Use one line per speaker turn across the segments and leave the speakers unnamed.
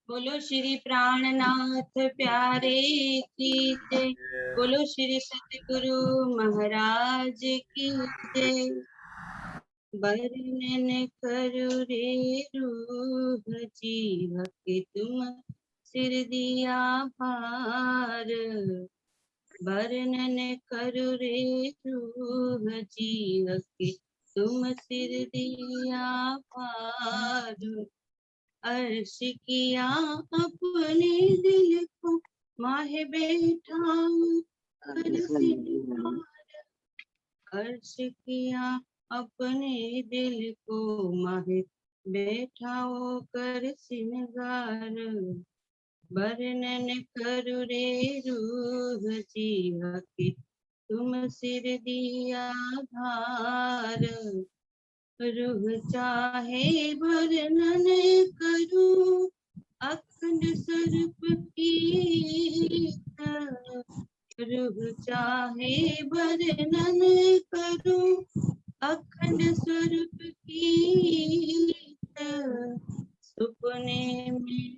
बोलो श्री प्राणनाथ प्यारे की जय। बोलो श्री सतगुरु महाराज की जय। वर्णन करो रे रूह जीव के तुम सिर दिया पार। वर्णन करो रे रूह जीव के तुम सिर दिया पार। अर्श किया अपने दिल को माहे बैठा अर्श किया अपने दिल को माहे बैठाओ कर सिंगार। वर्णन करो रे रूह जीव के तुम सिर दिया धार। रूह चाहे वर्णन करूं अखंड स्वरूप की। रूह चाहे वर्णन करूं अखंड स्वरूप की। सुपने में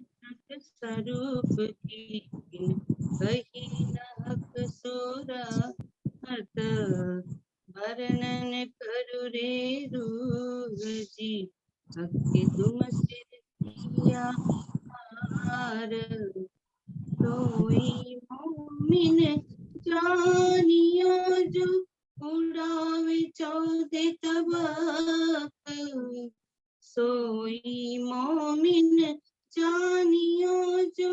स्वरूप की कहीं नहक सूरत। वर्णन करो रे रूह जी के तुम सिर दिया पार। कोई मोमिन जानिया जो उड़ावे चौदह तबक। सोई मोमिन जानिया जो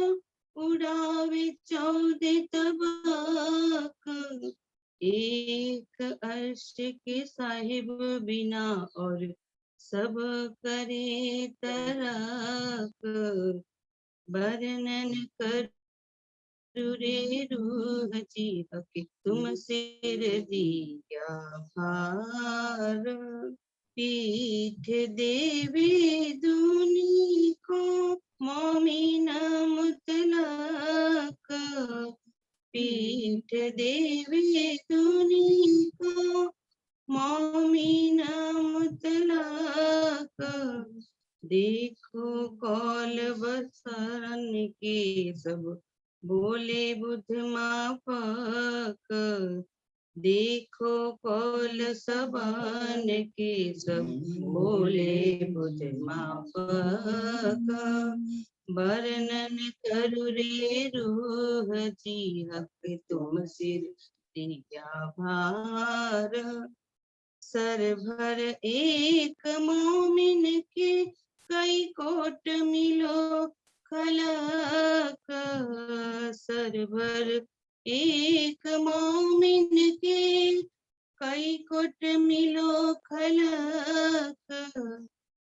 उड़ावे चौदह तबक। एक अर्श के साहिब बिना और सब करे तरक। वर्णन करो रे रूह जीव के तुम सिर दिया भार। पीठ देवे दुनी को मोमिन मुतलक। पीठ देवे दुनी को मोमिन मुतलक। देखो कौल बसन के सब बोले बुध माफक। देखो कौल सबन के सब बोले बुध माफक। वर्णन करो रे रूह जी हक तुम सिर दिया भार। सर भर एक मोमिन के कई कोट मिलो खलक। सर भर एक मोमिन के कई कोट मिलो खलक।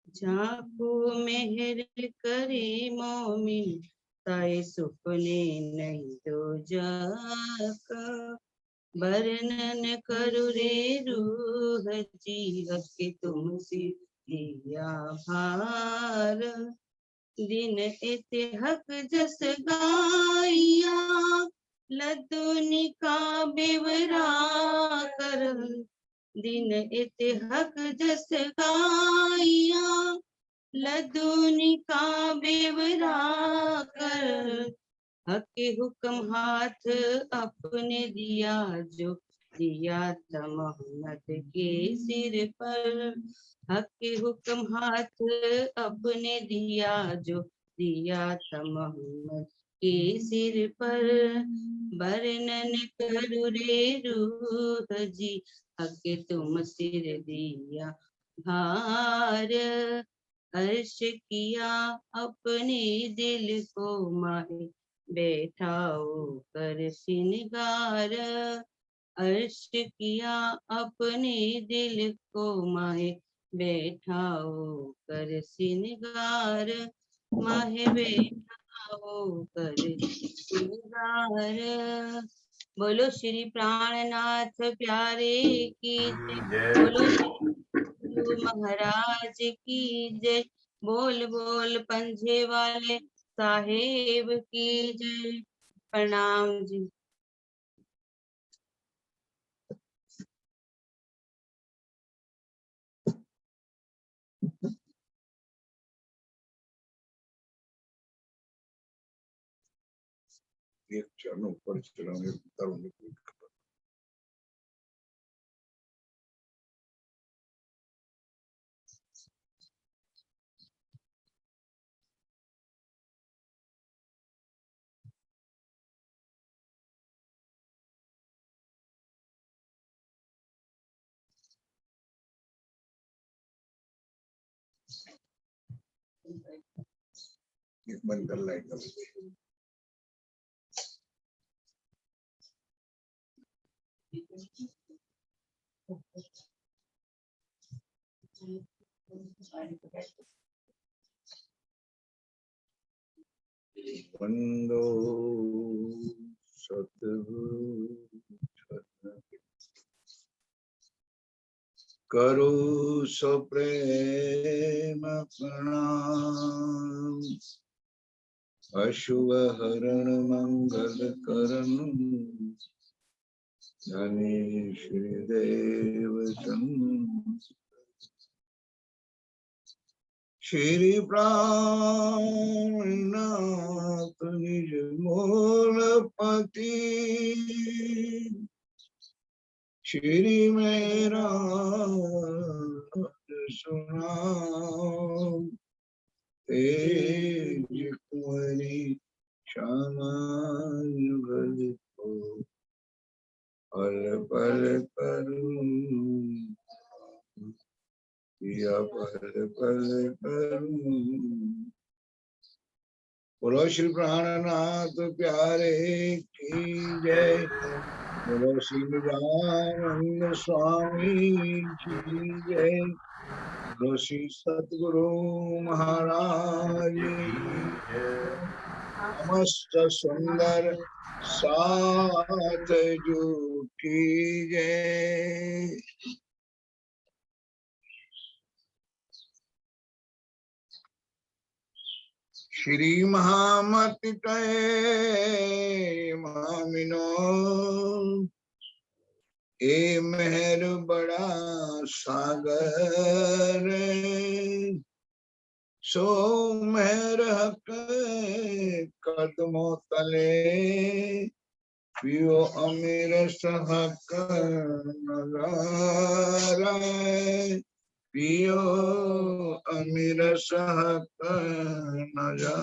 झाको मेहर करे मोमिन ताए सुपने नहीं दो जाक। वर्णन करो रे रूह जीव के तुम सिर दिया भार। दिन इतिहक जस गाया लदुनी का बेवरा कर। दिन इतिहक जस गाया लदुनी का बेवरा कर। हके हुक्म हाथ अपने दिया जो दिया था मोहम्मद के सिर पर। हके हुक्म हाथ अपने दिया जो दिया था मोहम्मद के सिर पर। वर्णन करो रे रूह जी हके तुम सिर दिया भार। अर्श किया अपने दिल को माहे बैठाओ कर सिनगार। अर्श किया अपने दिल को माहे बैठाओ कर सिनगार। माहे बैठाओ कर सिनगार। बोलो श्री प्राणनाथ प्यारे की जय। बोलो श्री महाराज की जय। बोल बोल पंजे वाले साहेब की जय। प्रणाम जी।
एक चरण ऊपर चरण उतरूंगी। बंद कर लाइट का बंदो सतगुरु करो सो प्रेम प्रणाम अशुभ हरण मंगल करण धनी श्री देव श्री प्राणनाथ निज मूलपति श्री मेरा सुनाम तेज कुंवरी श्यामा युगल को पल पल करूं या पल पल करूं। बोलो श्री प्राणनाथ प्यारे की जय। बोलो श्री निजानंद स्वामी की जय। बोलो श्री सतगुरु महाराज समस्त सुंदर साथ जो की जय। श्री महामति कहे मामिनो ए मेहर बड़ा सागर सो मेहर हक कदमों तले पियो अमीर सहक नगारा पियो अमीर सहक नगारा।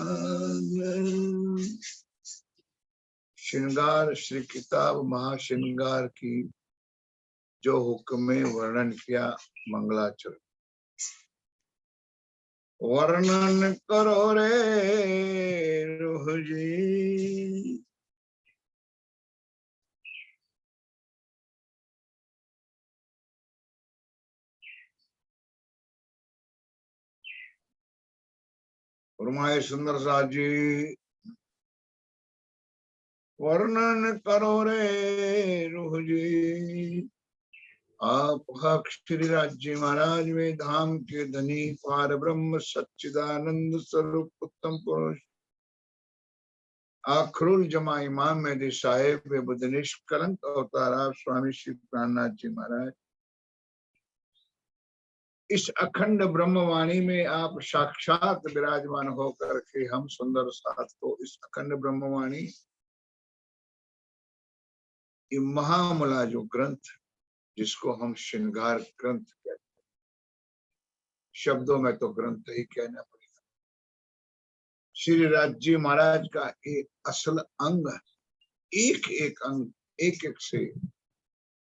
श्रृंगार श्री किताब महाश्रृंगार की जो हुक्म में वर्णन किया मंगलाचरण। वर्णन करो रे रूह जी फरमाए सुंदर साथ जी वर्णन करो रे रूह जी। आप हक श्री राज्य महाराज में धाम के धनी पार ब्रह्म सच्चिदानंद स्वरूप उत्तम पुरुष आखरुल जमा इमाम मेहदी साहेब वे बुद्ध निष्कलंक अवतारा स्वामी श्री प्राणनाथ जी महाराज। इस अखंड ब्रह्मवाणी में आप साक्षात विराजमान होकर के हम सुंदर साथ को इस अखंड ब्रह्मवाणी ये महामूला जो ग्रंथ जिसको हम श्रृंगार ग्रंथ कहते हैं, शब्दों में तो ग्रंथ ही कहना पड़ेगा। श्री राज्य महाराज का एक असल अंग एक एक अंग एक एक से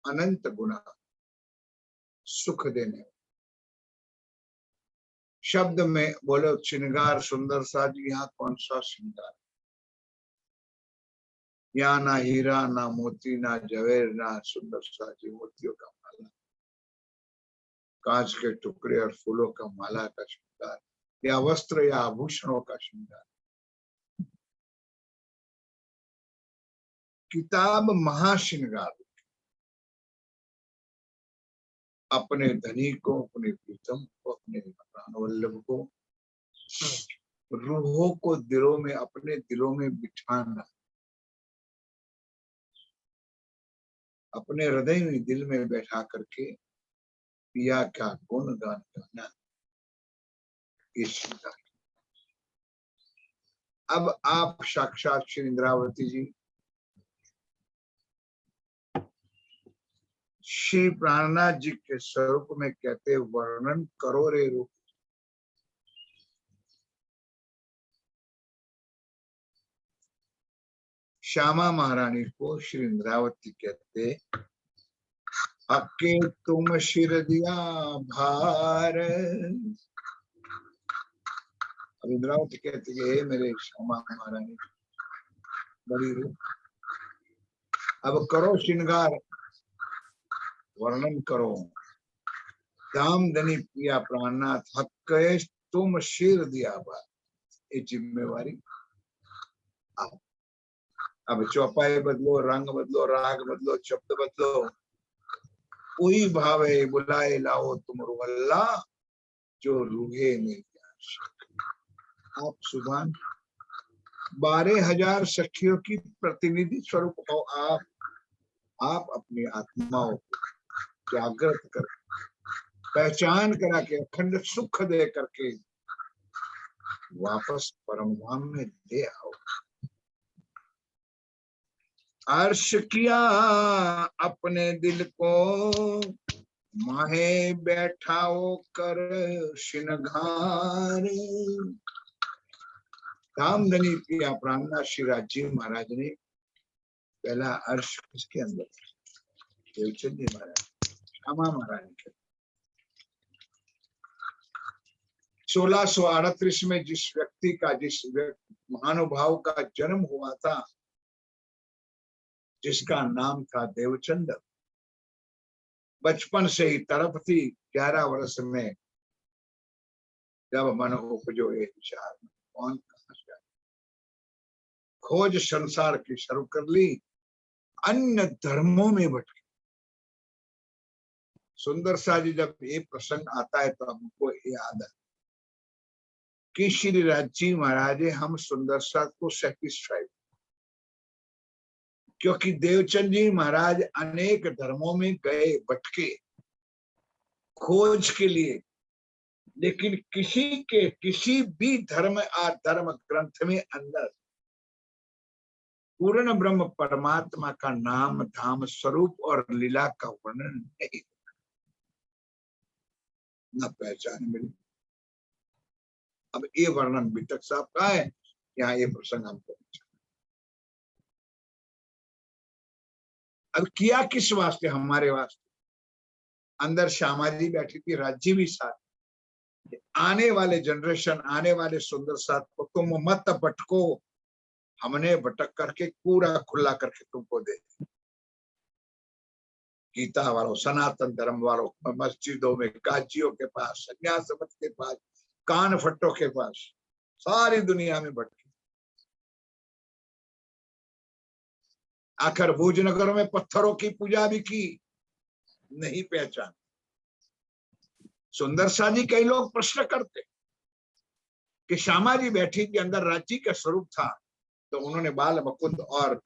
अनंत गुना सुख देने। शब्द में बोलो श्रृंगार सुंदर सा जी, यहाँ कौन सा श्रृंगार? यहाँ ना हीरा ना मोती ना जवेर ना सुंदर सा जी मोतियों का माला, कांच के टुकड़े और फूलों का माला का श्रृंगार या वस्त्र या आभूषणों का श्रृंगार। किताब महाश्रृंगार अपने धनी को, अपने प्रीतम को, अपने प्राणवल्लभ को, रूहों को दिलों में अपने दिलों में बिठाना, अपने हृदय में दिल में बैठा करके पिया का गुणगान करना, ये श्रृंगार। अब आप साक्षात श्री इंद्रावती जी श्री प्राणनाथ जी के स्वरूप में कहते वर्णन करो रे रूप। श्यामा महारानी को श्री इंद्रावती कहते अके तुम शिर दिया भार। अब इंद्रावती कहती है हे मेरे श्यामा महारानी बड़ी रूप, अब करो श्रृंगार, वर्णन करो। दामदनी पिया प्राणनाथ हक तुम शिर दिया भार, ये जिम्मेवारी। अब चौपाई बदलो, रंग बदलो, राग बदलो, शब्द बदलो, कोई भावे बुलाए लाओ तुम रुअल्ला जो रूहे में। आप सुभान 12,000 सखियों की प्रतिनिधि स्वरूप हो। आप अपनी आत्माओं को जागृत कर पहचान करा के अखंड सुख दे करके वापस परम धाम में ले आओ। अर्श किया अपने दिल को माहे बैठाओ कर श्रृंगार। दामदनी पिया प्राणनाथ श्री राजी महाराज ने पहला अर्श किसके अंदर? देवचंद जी महाराज, श्यामा महारानी के। 1638 में जिस व्यक्ति का, जिस महानुभाव का जन्म हुआ था, जिसका नाम था देवचंद, बचपन से ही तड़प थी। 11 वर्ष में जब मन उपजो ये विचार में कौन कहां से, खोज संसार की शुरू कर ली, अन्य धर्मों में भटके। सुंदर सा जी जब ये प्रसंग आता है तो हमको याद है कि श्री राजी महाराज हम सुंदर सा को सेटिस्फाइड, क्योंकि देवचंद जी महाराज अनेक धर्मों में गए, भटके खोज के लिए, लेकिन किसी भी धर्म अधर्म ग्रंथ में अंदर पूर्ण ब्रह्म परमात्मा का नाम धाम स्वरूप और लीला का वर्णन नहीं, न पहचान मिली। अब ये वर्णन बिटक साहब का है, यहाँ ये प्रसंग हमको। अब किया किस वास्ते? हमारे वास्ते। अंदर श्यामा जी बैठी थी, राज्य भी साथ। आने वाले जनरेशन, आने वाले सुंदर साथ को तुम मत भटको, हमने भटक करके पूरा खुला करके तुमको दे। गीता वालों, सनातन धर्म वालों, मस्जिदों में, काजियों के पास, संन्यास मत के पास, कान फट्टों के पास, सारी दुनिया में भटके। आखिर भोजनगर में पत्थरों की पूजा भी की, नहीं पहचान। सुंदर सा जी कई लोग प्रश्न करते कि श्यामा जी बैठी थी, अंदर राज्य का स्वरूप था, तो उन्होंने बाल मुकुंद और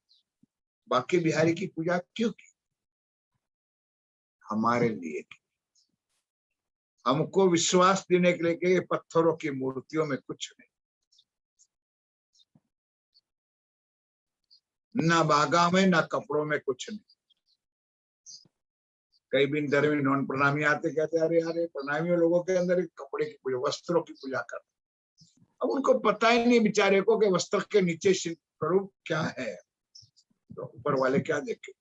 बाकी बिहारी की पूजा क्यों की? हमारे लिए की, हमको विश्वास देने के लिए कि पत्थरों की मूर्तियों में कुछ नहीं, ना बागा में ना कपड़ों में कुछ नहीं। कई बिन धर्मी नॉन प्रणामी आते, कहते अरे अरे प्रणामी लोगों के अंदर कपड़े की पूजा, वस्त्रों की पूजा करते। अब उनको पता ही नहीं बेचारे को कि वस्त्र के नीचे स्वरूप क्या है, तो ऊपर वाले क्या देखे।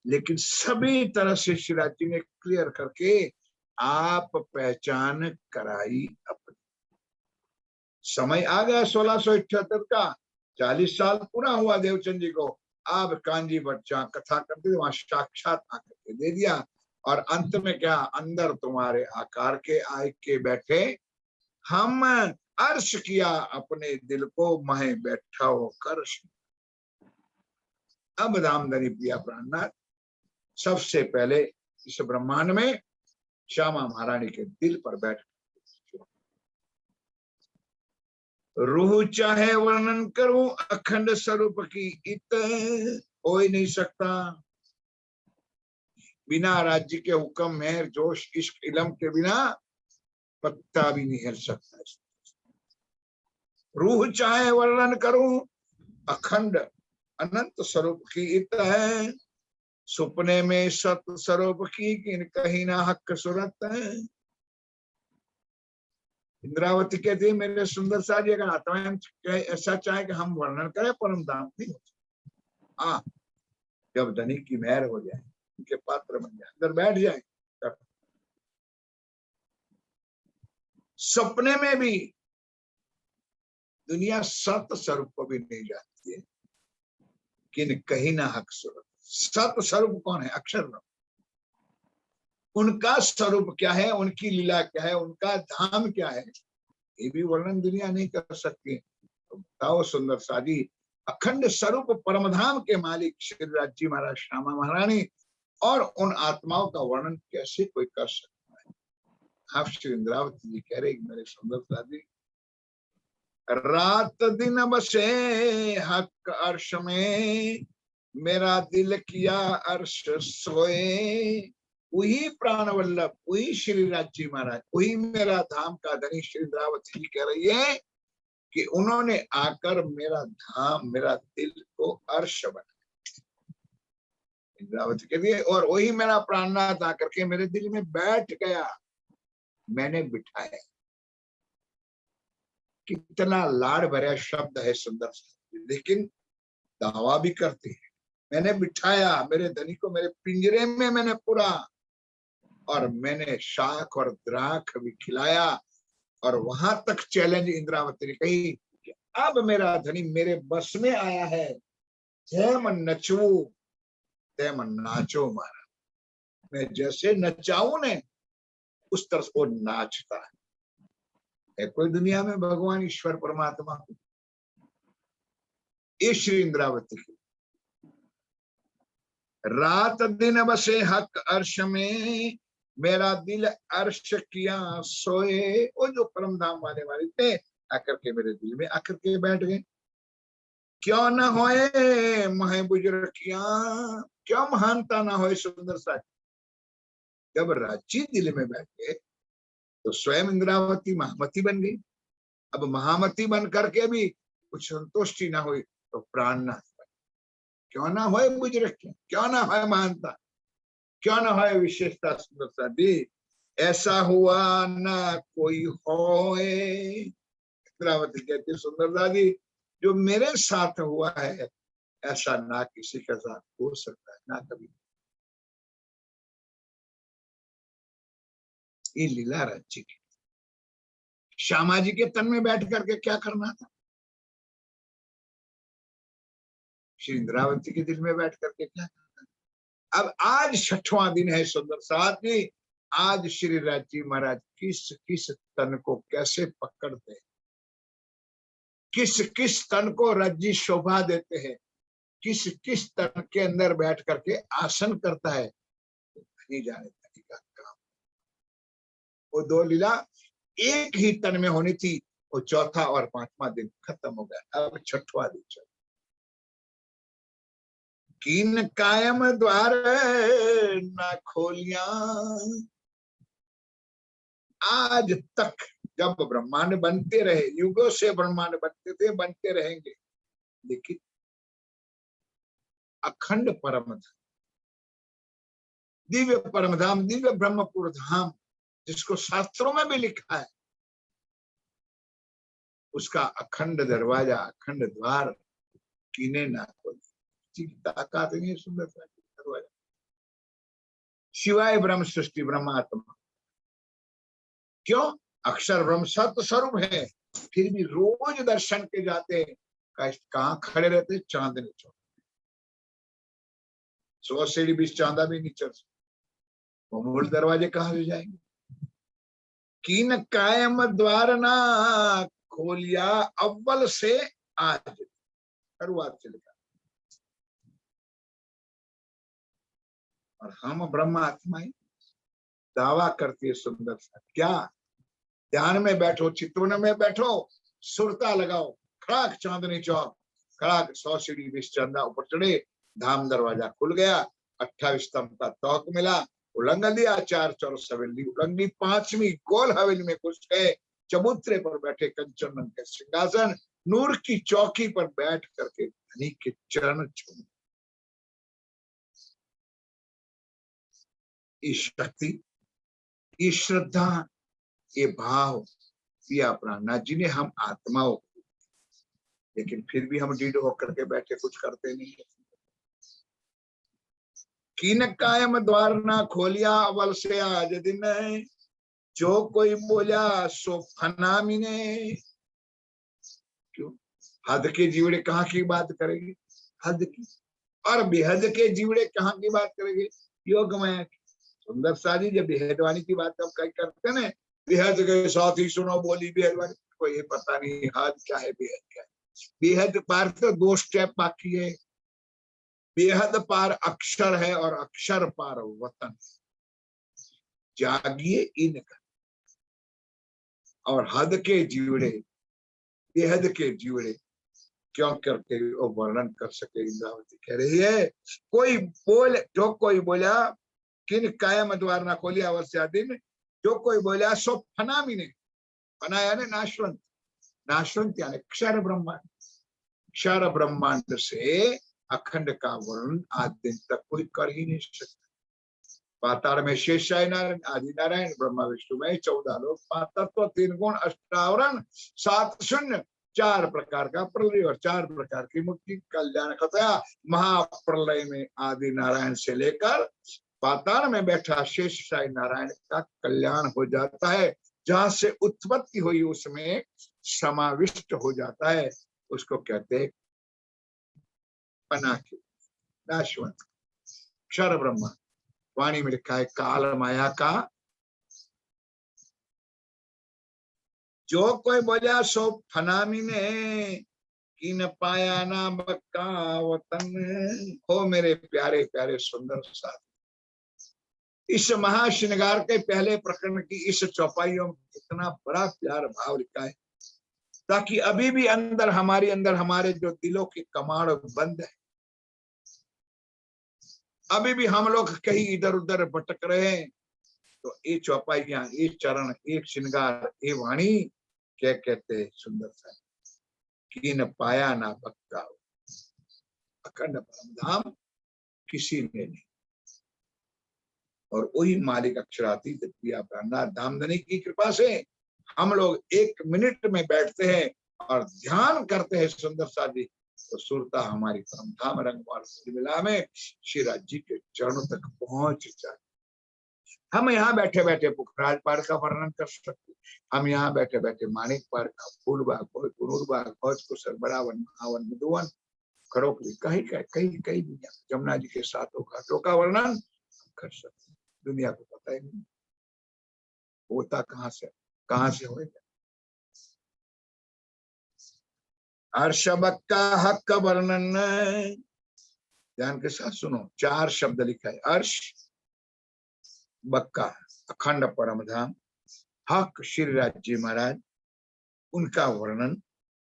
लेकिन सभी तरह से शिवराज जी ने क्लियर करके आप पहचान कराई अपनी। समय आ गया 1678 का, 40 साल पूरा हुआ देवचंद जी को। आप कांजी भट्ट जहाँ कथा करते थे वहां साक्षात आकर के दे दिया, और अंत में क्या, अंदर तुम्हारे आकार के आए के बैठे, हम अर्श किया अपने दिल को महे बैठा हो कर। अब दामदनी पिया प्राणनाथ सबसे पहले इस ब्रह्मांड में श्यामा महारानी के दिल पर बैठ, रूह चाहे वर्णन करूं अखंड स्वरूप की इत हो ही नहीं सकता। बिना राज्य के हुक्म मेहर जोश इश्क इलम के बिना पत्ता भी नहीं हिल सकता। रूह चाहे वर्णन करूं अखंड अनंत स्वरूप की इत है, सुपने में सत स्वरूप की किन कहीं ना हक सूरत है। इंद्रावती कहती है मेरे सुंदर सा जी अगर आत्माएं ऐसा चाहे कि हम वर्णन करें परम धाम नहीं हो सकता। हाँ, जब धनी की मेहर हो जाए, उनके पात्र बन जाए, अंदर बैठ जाए। सपने में भी दुनिया सत स्वरूप को भी नहीं जानती है, किन कहीं ना हक स्वरूप। सत स्वरूप कौन है? अक्षर ब्रह्म। उनका स्वरूप क्या है, उनकी लीला क्या है, उनका धाम क्या है, ये भी वर्णन दुनिया नहीं कर सकती। तो बताओ सुंदर साजी, अखंड स्वरूप परमधाम के मालिक श्री राज जी महाराज, श्यामा महारानी और उन आत्माओं का वर्णन कैसे कोई कर सकता है। आप श्री इंद्रावती जी कह रहे मेरे सुंदर साजी, रात दिन बसे हक अर्श में, मेरा दिल किया अर्श सोए। वही प्राण वल्लभ, वही श्री राज जी महाराज, वही मेरा धाम का धनी श्री इंद्रावती जी कह रही है कि उन्होंने आकर मेरा धाम, मेरा दिल को अर्श बनाया। इंद्रावती कहती है और वही मेरा प्राणनाथ आकर के मेरे दिल में बैठ गया, मैंने बिठाया। कितना लाड़ भरा शब्द है सुंदर सा, लेकिन दावा भी करते हैं मैंने बिठाया, मेरे धनी को मेरे पिंजरे में मैंने पूरा, और मैंने शाख और द्राख भी खिलाया। और वहां तक चैलेंज इंद्रावती ने कही कि अब मेरा धनी मेरे बस में आया है, जय मन नचू तय मन नाचो मारा। मैं जैसे नचाऊं ने उस तरह वो नाचता है कोई दुनिया में भगवान ईश्वर परमात्मा को? ये श्री इंद्रावती की रात दिन बसे हक अर्श में, मेरा दिल अर्श किया सोए। वो जो परम धाम वाले वाले थे आकर के मेरे दिल में आकर के बैठ गए। क्यों न होए महे बुजुर्गियां, क्यों महानता ना होए सुंदर सा। जब राजी दिल में बैठ गए तो स्वयं इंद्रावती महामती बन गई। अब महामती बन करके भी कुछ संतुष्टि ना हुई तो प्राणनाथ बन। क्यों ना होए बुजुर्गियां, क्यों ना होए महानता, क्यों ना होए विशेषता सुंदरता दी, ऐसा हुआ ना कोई होए। इंद्रावती कहती सुंदरता दी, जो मेरे साथ हुआ है ऐसा ना किसी के साथ हो सकता है, ना कभी। ये लीला राज्य की। श्यामा जी के तन में बैठ करके क्या करना था, श्री इंद्रावती के दिल में बैठ करके क्या करना था। अब आज 6वां दिन है सुंदर साथ जी। आज श्री राज जी महाराज किस किस तन को कैसे पकड़ते हैं, किस किस तन को रज्जी शोभा देते हैं, किस किस तन के अंदर बैठ करके आसन करता है, नहीं जाने का काम। वो 2 लीला एक ही तन में होनी थी, वो 4था और 5वां दिन खत्म हो गया। अब 6वां दिन चल। किन कायम द्वार ना खोलिया, आज तक जब ब्रह्मांड बनते रहे, युगों से ब्रह्मांड बनते थे, बनते रहेंगे, लेकिन अखंड परम दिव्य परमधाम, दिव्य ब्रह्मपुर धाम, जिसको शास्त्रों में भी लिखा है, उसका अखंड दरवाजा, अखंड द्वार कीने ना खोले। ताकत नहीं है सुंदर दरवाजा, शिवाय ब्रह्म सृष्टि ब्रह्मात्मा। क्यों? अक्षर ब्रह्म सत्य स्वरूप है, फिर भी रोज दर्शन के जाते कहाँ खड़े रहते? चांदनी चौक। 100 सीढ़ी 20 चांदा भी नहीं चढ़ सकते, वो मूल दरवाजे कहाँ से जाएंगे? कीन कायम द्वार ना खोलिया, अव्वल से आज, शुरुआत से लिखा। और हम ब्रह्म आत्माएं दावा करती है सुंदर सा। क्या? ध्यान में बैठो, चित्तवन में बैठो, सुरता लगाओ, खड़ाक चांदनी चौक, खड़ाक 100 सीढ़ी 20 चांदा ऊपर चढ़े, धाम दरवाजा खुल गया, 28 स्तंभ का तौक मिला, उलंघ लिया, 4 चौरस हवेली उलंघ ली, 5वीं गोल हवेली में घुस गए, चबूतरे पर बैठे कंचन रंग के सिंहासन, नूर की चौकी पर बैठ करके धनी के चरण छूए। ये शक्ति, ये श्रद्धा, ये भाव दिया प्राणनाथ जी ने हम आत्माओं को, लेकिन फिर भी हम ढीठ होकर के बैठे कुछ करते नहीं है। कीन कायम द्वार ना खोलिया अवल से आज दिन, जो कोई बोला सो फना मिने। क्यों? हद के जीवड़े कहाँ की बात करेंगे? हद की। और बेहद के जीवड़े कहाँ की बात करेंगे? योग माया की। सुंदर सा जी जब बेहदवानी की बात हम कहीं करते ना, बेहद के साथ ही सुनो बोली बेहदवानी, को ये पता नहीं हद क्या है बेहद क्या है। बेहद पार तो 2 स्टेप बाकी है। बेहद पार अक्षर है और अक्षर पार वतन। जागिए इनका। और हद के जीवड़े, बेहद के जीवड़े क्यों करके वो वर्णन कर सके? इंद्रावती कह रही है जो कोई बोला किन कायम द्वार ना खोलिया अवश्य दिन, जो कोई बोला सो फना मिने। फना यानी नाशवंत, नाशवंत यानी क्षर ब्रह्मांड। क्षर ब्रह्मांड से अखंड का वर्णन आज दिन तक कोई कर ही नहीं सकता। पाताल में शेषाय नारायण, आदि नारायण, ब्रह्मा विष्णु में 14 लोग, 5 तत्व, 3 गुण, अष्टावरण, 7 शून्य, 4 प्रकार का प्रलय और 4 प्रकार की मुक्ति, कल्याण कथया। महाप्रलय में आदि नारायण से लेकर पाताल में बैठा शेषशाही नारायण का कल्याण हो जाता है। जहां से उत्पत्ति हुई उसमें समाविष्ट हो जाता है। उसको कहते हैं पनाके, नाशवंत, क्षर ब्रह्मा। वाणी में लिखा है काल माया का जो कोई बोला सो फनामी ने, कि न पाया ना बक्का वतन। हो मेरे प्यारे प्यारे सुंदर साथ, इस महाश्रृंगार के पहले प्रकरण की इस चौपाइयों में कितना बड़ा प्यार भाव लिखा है, ताकि अभी भी अंदर हमारे जो दिलों के कमाड़ बंद है, अभी भी हम लोग कहीं इधर उधर भटक रहे हैं, तो ये चौपाइयां, ये चरण, एक श्रृंगार, ये वाणी क्या कहते सुंदर सा, कि न पाया ना पक्का अखंड परम धाम किसी ने नहीं। और वही मालिक अक्षरातीत प्रिया प्राणनाथ धामधनी की कृपा से हम लोग 1 मिनट में बैठते हैं और ध्यान करते हैं सुंदर सा जी, तो सुरता हमारी परम धाम रंगवार मिला में श्री राज जी के चरणों तक पहुंच जाए। हम यहाँ बैठे बैठे पुखराज पार का वर्णन कर सकते, हम यहाँ बैठे बैठे मानिक पार का, फूल बाग, पुनर्बाग, भौज कुशल, बड़ावन, महावन, मधुवन, खड़ोकली, कहीं दुनिया जमुना जी के 7 घाटों का वर्णन कर सकते। दुनिया को पता ही नहीं होता कहाँ से होगा। अर्श बक्का हक का वर्णन ध्यान के साथ सुनो। 4 शब्द लिखा है, अर्श, बक्का अखंड परम धाम, हक श्री राज जी महाराज, उनका वर्णन।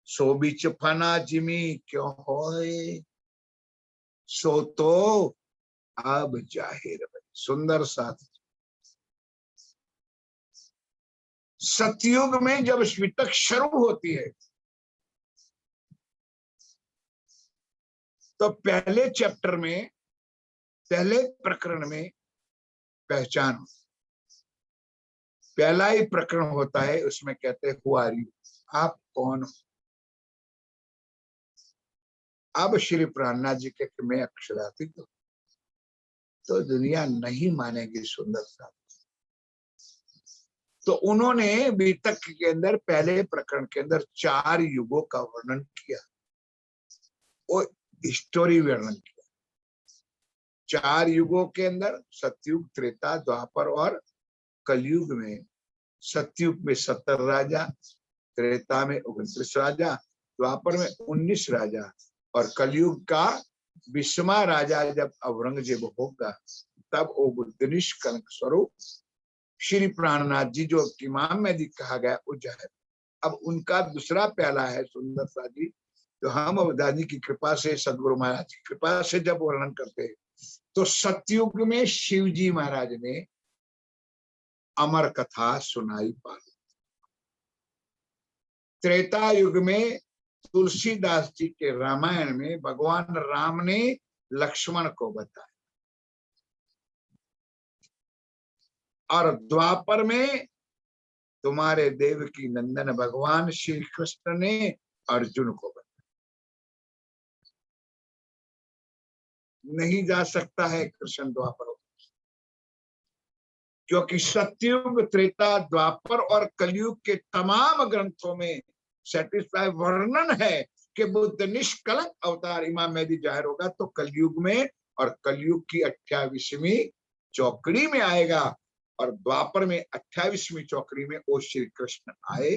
सो बीच फना जिमी क्यों होए, सो तो अब जाहिर। सुंदर साथ, सतयुग में जब स्वितक शुरू होती है तो पहले चैप्टर में, पहले प्रकरण में पहचान, पहला ही प्रकरण होता है, उसमें कहते हैं हु आर यू, आप कौन हो। अब श्री प्राणनाथ जी के मैं अक्षरातीत हूं, तो दुनिया नहीं मानेगी सुंदर सा। तो उन्होंने बीतक के अंदर पहले प्रकरण के अंदर 4 युगों का वर्णन किया, वो स्टोरी वर्णन किया। 4 युगों के अंदर सतयुग, त्रेता, द्वापर और कलयुग में, सतयुग में 70 राजा, त्रेता में 29 राजा, द्वापर में 19 राजा और कलयुग का 20वां राजा जब औरंगजेब होगा, तब वो बुद्धनिष्ठ कलंक स्वरूप श्री प्राणनाथ जी जो इमाम में कहा गया वो जाए। अब उनका दूसरा प्याला है सुंदर सा जी, तो हम दादी की कृपा से, सदगुरु महाराज की कृपा से जब वर्णन करते हैं, तो सतयुग में शिव जी महाराज ने अमर कथा सुनाई पार्वती, त्रेता युग में तुलसीदास जी के रामायण में भगवान राम ने लक्ष्मण को बताया, और द्वापर में तुम्हारे देवकी नंदन भगवान श्री कृष्ण ने अर्जुन को बताया। नहीं जा सकता है कृष्ण द्वापर, क्योंकि सतयुग, त्रेता, द्वापर और कलयुग के तमाम ग्रंथों में सेटिस्फाई वर्णन है कि बुद्ध निष्कलंक अवतार इमाम मेहदी जाहिर होगा तो कलयुग में, और कलयुग की 28वीं चौकड़ी में आएगा, और द्वापर में 28वीं चौकड़ी में वो श्री कृष्ण आए,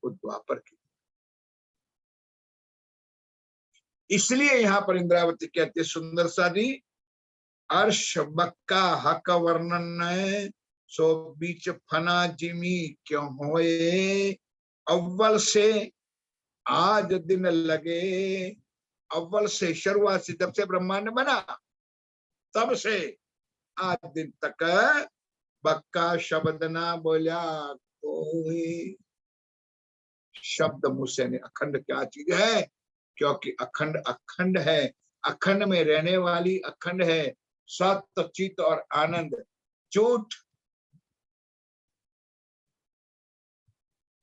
वो द्वापर की। इसलिए यहाँ पर इंद्रावती कहते सुंदर सा जी, अर्श बक्का हक वर्णन सो बीच फना जिमी क्यों होए, अव्वल से आज दिन लगे, अव्वल से शुरुआत से जब से ब्रह्मांड बना तब से आज दिन तक बक्का शब्द ना बोला कोई। शब्द मुझसे ने अखंड क्या चीज है, क्योंकि अखंड अखंड है, अखंड में रहने वाली अखंड है, सत्य चित और आनंद, झूठ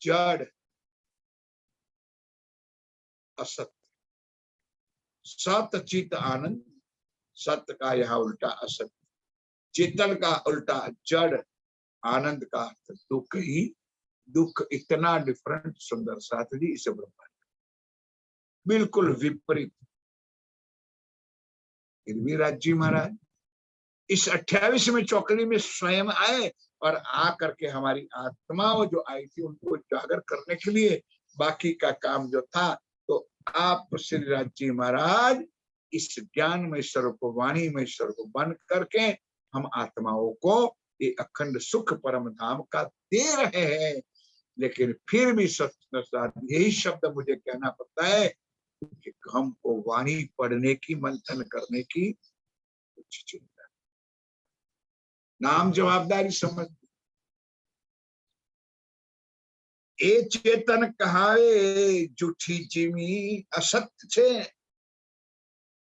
जड़ असत्य, सत्य चित आनंद, सत्य का यहाँ उल्टा असत्य, चेतन का उल्टा जड़, आनंद का अर्थ दुख ही दुख। इतना डिफरेंट सुंदर साथ जी इसे ब्रह्मांड बिल्कुल विपरीत। फिर भी राज्य महाराज इस 28वीं चौकड़ी में स्वयं आए और आ करके हमारी आत्माओं जो आई थी उनको जागर करने के लिए बाकी का काम जो था, तो आप श्री राज्य महाराज इस ज्ञानमय स्वरूप को, वाणीमय स्वरूप को बन करके हम आत्माओं को ये अखंड सुख परम धाम का दे रहे हैं। लेकिन फिर भी यही शब्द मुझे कहना पड़ता है कि हमको वाणी पढ़ने की, मंथन करने की कुछ चिंता, नाम जवाबदारी समझ। ए चेतन कहावे झूठी जिमी, असत्य छे,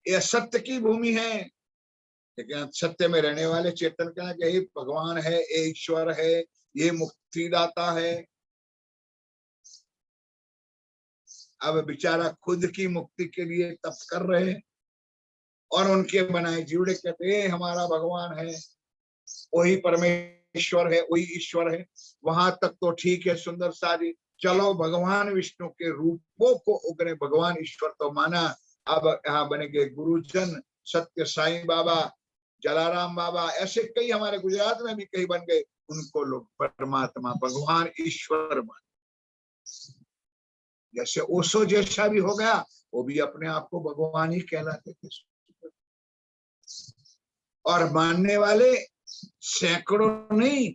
ये असत्य की भूमि है। लेकिन सत्य में रहने वाले चेतन कहना कि ये भगवान है, ये ईश्वर है, ये मुक्तिदाता है। अब बेचारा खुद की मुक्ति के लिए तप कर रहे हैं और उनके बनाए जीवड़े कहते हैं हमारा भगवान है, वही परमेश्वर है, वही ईश्वर है। वहां तक तो ठीक है सुंदर सारी, चलो भगवान विष्णु के रूपों को उगरे भगवान ईश्वर तो माना। अब यहाँ बनेंगे गुरुजन, सत्य साईं बाबा, जलाराम बाबा, ऐसे कई हमारे गुजरात में भी कई बन गए, उनको लोग परमात्मा भगवान ईश्वर मान। जैसे ओशो जैसा भी हो गया, वो भी अपने आप को भगवान ही कहलाते थे। और मानने वाले सैकड़ों नहीं,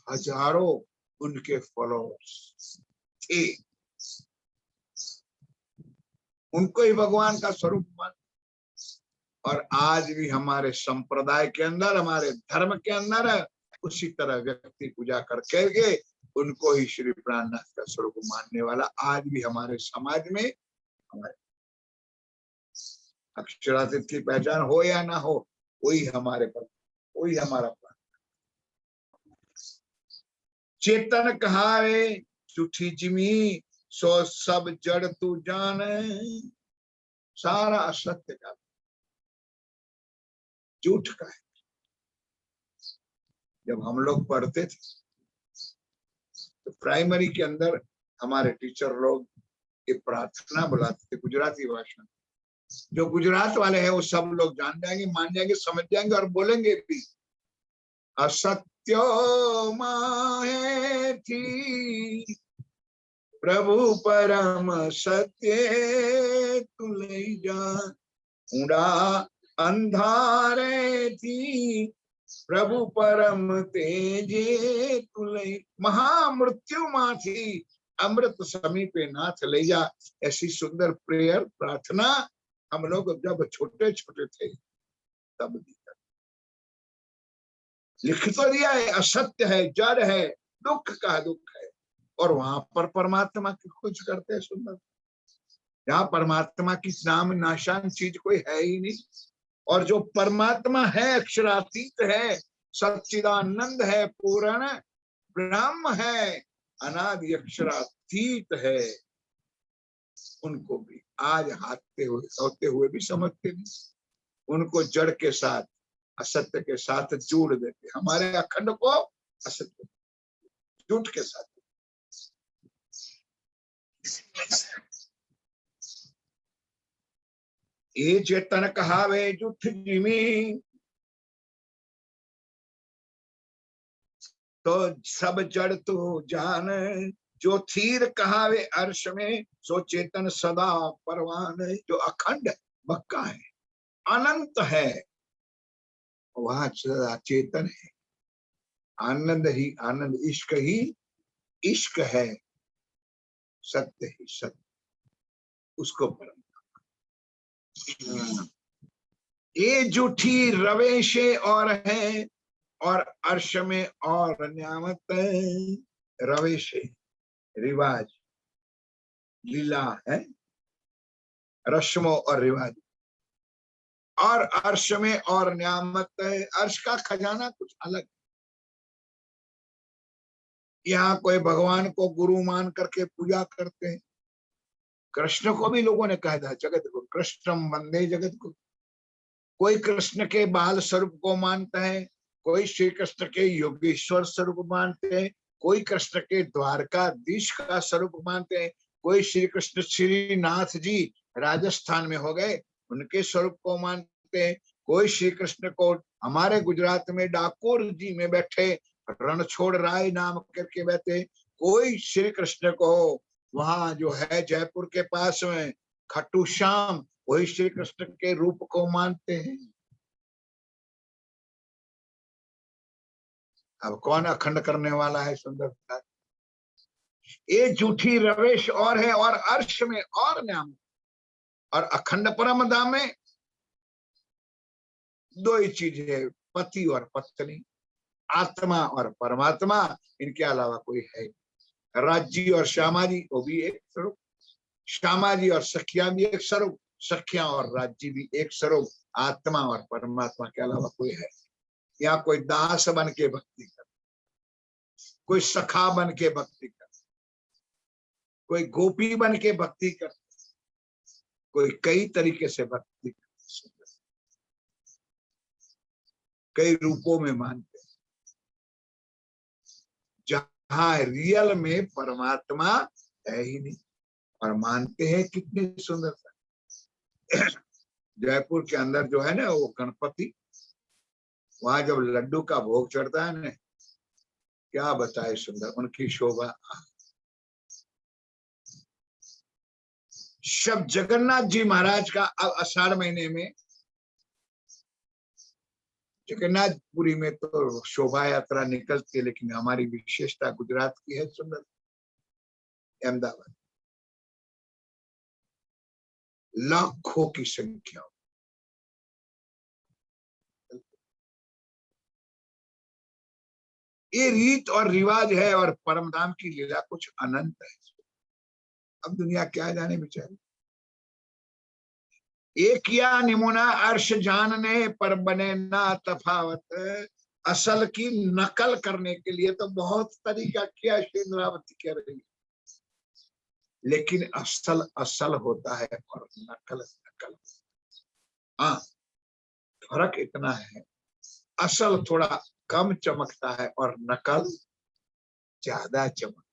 हजारों उनके फॉलोअर्स थे, उनको ही भगवान का स्वरूप मान। और आज भी हमारे संप्रदाय के अंदर, हमारे धर्म के अंदर उसी तरह व्यक्ति पूजा करके उनको ही श्री प्राणनाथ का स्वरूप मानने वाला आज भी हमारे समाज में, हमारे अक्षरातीत की पहचान हो या ना हो, वही हमारे पर, वही हमारा प्राण। चेतन कहावे झूठी जिमी, सो सब जड़ तू जान, सारा असत्य का, झूठ का है। जब हम लोग पढ़ते थे तो प्राइमरी के अंदर हमारे टीचर लोग ये प्रार्थना बुलाते थे गुजराती भाषा में। जो गुजरात वाले हैं वो सब लोग जान जाएंगे, मान जाएंगे, समझ जाएंगे और बोलेंगे भी। असत्यो माहे थी प्रभु परम सत्य तुले जा, ऊंडा अंधारे थी प्रभु परम तेजे तुले, महामृत्यु माथी अमृत समीपे नाथ ले जा। ऐसी सुंदर प्रेयर प्रार्थना हम लोग जब छोटे छोटे थे तब लिख तो दिया है। असत्य है, जड़ है, दुख का दुख है, और वहां पर परमात्मा की खोज करते हैं। सुंदर, यहाँ परमात्मा की नाम नाशान चीज कोई है ही नहीं। और जो परमात्मा है, अक्षरातीत है, सच्चिदानंद है, पूर्ण ब्रह्म है, अनादि अक्षरातीत है, उनको भी आज होते हुए भी समझते नहीं। उनको जड़ के साथ, असत्य के साथ जोड़ देते, हमारे अखंड को असत्य झूठ के साथ। ये चेतन कहावे झूठ जिमी, तो सब जड़ तो जान, जो थीर कहावे अर्श में, सो चेतन सदा परवान। जो अखंड बक्का है, अनंत है, वहां सदा चेतन है। आनंद ही आनंद, इश्क ही इश्क है, सत्य ही सत्य, उसको परम। ये झूठी रवेशे और है, और अर्श में और न्यामत। रवेशे रिवाज, लीला है, रस्मों और रिवाज, और अर्श में और न्यामत है। अर्श का खजाना कुछ अलग। यहाँ कोई भगवान को गुरु मान करके पूजा करते हैं। कृष्ण को भी लोगों ने कहा था जगत को कृष्णम वंदे जगत को। कोई कृष्ण के बाल स्वरूप को मानता है, कोई श्री कृष्ण के योगेश्वर स्वरूप मानते हैं, कोई कृष्ण के द्वारकाधीश का स्वरूप मानते हैं, कोई श्री कृष्ण श्रीनाथ जी राजस्थान में हो गए उनके स्वरूप को मानते हैं, कोई श्री कृष्ण को हमारे गुजरात में डाकोर जी में बैठे रणछोड़ राय नाम करके बैठे, कोई श्री कृष्ण को वहां जो है जयपुर के पास में खट्टू श्याम, वही श्री कृष्ण के रूप को मानते हैं। अब कौन अखंड करने वाला है सुंदरता? ये झूठी रवेश और है, और अर्श में और नाम, और अखंड परम धाम में दो ही चीज है, पति और पत्नी, आत्मा और परमात्मा, इनके अलावा कोई है। राज्य और श्यामा जी वो भी एक स्वरूप, श्यामा जी और सखिया भी एक स्वरूप, सखिया और राज्य भी एक स्वरूप, आत्मा और परमात्मा के अलावा कोई है। यहाँ कोई दास बन के भक्ति कर, कोई सखा बन के भक्ति कर, कोई गोपी बन के भक्ति कर, कोई कई तरीके से भक्ति कर, कई रूपों में मानते हैं। जहां रियल में परमात्मा है ही नहीं, और मानते हैं कितनी सुंदरता। जयपुर के अंदर जो है ना वो गणपति, वहां जब लड्डू का भोग चढ़ता है ना, क्या बताए सुंदर उनकी शोभा। शब जगन्नाथ जी महाराज का अब आषाढ़ महीने में जगन्नाथपुरी में तो शोभा यात्रा निकलती है, लेकिन हमारी विशेषता गुजरात की है सुंदर, अहमदाबाद, लाखों की संख्या। ये रीत और रिवाज है, और परमधाम की लीला कुछ अनंत है। अब दुनिया क्या जाने बेचारी। एक किया निमुना अर्श जानने पर बने ना तफावत। असल की नकल करने के लिए तो बहुत तरीका किया, श्रीन्द्रावती कह रही है, लेकिन असल असल होता है और नकल नकल। हाँ, फर्क इतना है, असल थोड़ा कम चमकता है और नकल ज्यादा चमक।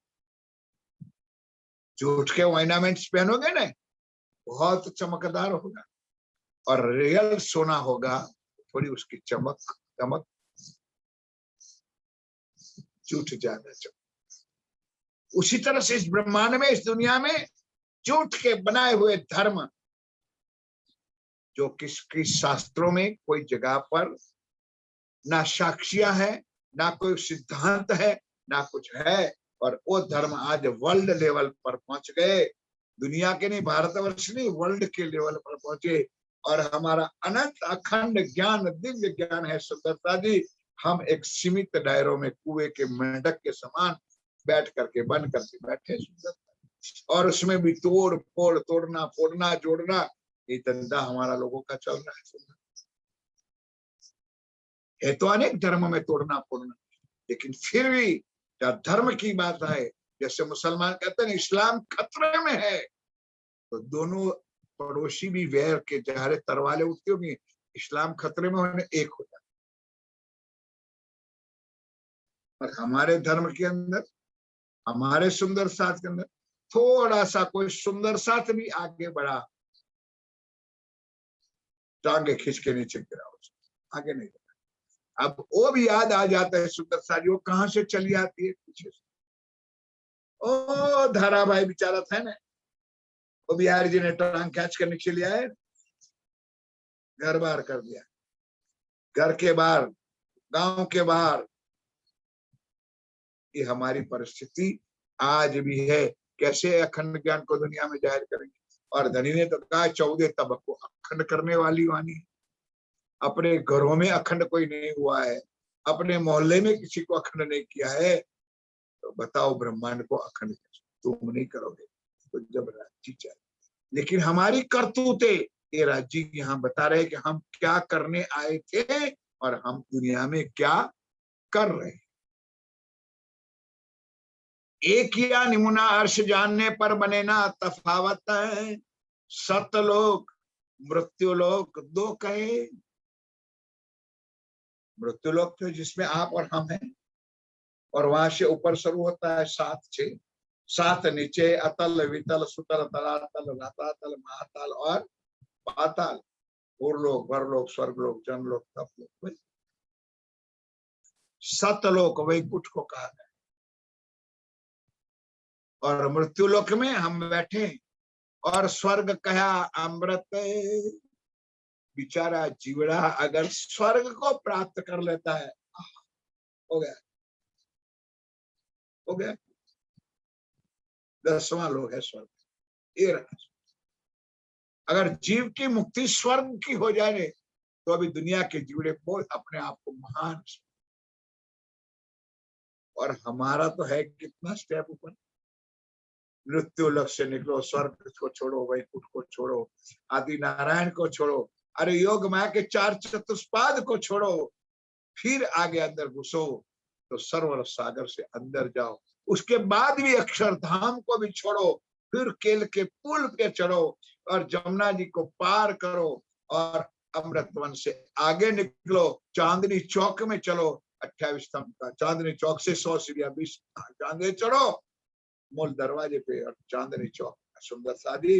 झूठ के ऑर्नामेंट्स पहनोगे ना बहुत चमकदार होगा, और रियल सोना होगा थोड़ी उसकी चमक चमक झूठ ज्यादा चमक। उसी तरह से इस ब्रह्मांड में, इस दुनिया में झूठ के बनाए हुए धर्म, जो किसकी शास्त्रों में कोई जगह पर ना साक्ष्य है, ना कोई सिद्धांत है, ना कुछ है, और वो धर्म आज वर्ल्ड लेवल पर पहुंच गए। दुनिया के नहीं, भारतवर्ष नहीं, वर्ल्ड के लेवल पर पहुंचे। और हमारा अनंत अखंड ज्ञान, दिव्य ज्ञान है सुंदरता जी। हम एक सीमित दायरों में कुएं के मेंढक के समान बैठ करके बन करके बैठे सुंदरता, और उसमें भी तोड़ फोड़, तोड़ना फोड़ना जोड़ना, ये धंधा हमारा लोगों का चल रहा है सुंदर। है तो अनेक धर्म में तोड़ना फोड़ना, लेकिन फिर भी जब धर्म की बात है, जैसे मुसलमान कहते हैं इस्लाम खतरे में है, तो दोनों पड़ोसी भी वैर के जहरे तरवाले उठते होंगे, इस्लाम खतरे में होने एक हो जाता। और हमारे धर्म के अंदर, हमारे सुंदर साथ के अंदर थोड़ा सा कोई सुंदर साथ भी आगे बढ़ा, टांगे खींच के नीचे गिरा, आगे नहीं बढ़ा। अब वो भी याद आ जाता है सुंदर साथ, वो कहां से चली आती है पीछे से। ओ धारा भाई बेचारा था ना, वो बिहारी जी ने टांग खींच कर नीचे लिया है, घर बार कर दिया, घर के बाहर, गांव के बाहर। ये हमारी परिस्थिति आज भी है। कैसे अखंड ज्ञान को दुनिया में जाहिर करेंगे? और धनी ने तो कहा 14 तबक को अखंड करने वाली वाणी। अपने घरों में अखंड कोई नहीं हुआ है, अपने मोहल्ले में किसी को अखंड नहीं किया है, तो बताओ ब्रह्मांड को अखंड तुम नहीं करोगे तो जब राज्य चले। लेकिन हमारी करतूते, ये राज्य यहाँ बता रहे कि हम क्या करने आए थे और हम दुनिया में क्या कर रहे हैं। एक या निमुना अर्श जानने पर बने ना तफावत है, सतलोक मृत्युलोक दो कहे। मृत्युलोक तो जिसमें आप और हम हैं, और वहां से ऊपर शुरू होता है 7 6, 7 नीचे अतल वितल सुतल तलातल रतातल महातल और पाताल, पूर्वलोक परलोक स्वर्गलोक जनलोक तपलोक। सतलोक वैकुंठ को कहा है। और मृत्युलोक में हम बैठे, और स्वर्ग कहा अमृत। बेचारा जीवड़ा अगर स्वर्ग को प्राप्त कर लेता है, हो गया, हो गया। 10वां लोक है स्वर्ग। ये रहा। अगर जीव की मुक्ति स्वर्ग की हो जाए तो अभी दुनिया के जीवड़े बहुत अपने आप को महान, और हमारा तो है कितना स्टेप ऊपर। मृत्यु लक्ष्य से निकलो, स्वर्ग को छोड़ो, वैकुंठ को छोड़ो, आदि नारायण को छोड़ो, अरे योग माया के 4 चतुष्पाद को छोड़ो, फिर आगे अंदर घुसो तो सर्वर सागर से अंदर जाओ। उसके बाद भी अक्षरधाम को भी छोड़ो, फिर केल के पुल पे चढ़ो और जमुना जी को पार करो, और अमृतवन से आगे निकलो, चांदनी चौक में चलो। 28 स्तंभ का चांदनी चौक से 100 सीढ़ियां 20 चांदनी चढ़ो, मूल दरवाजे पे, और चांदनी चौक सुंदर शादी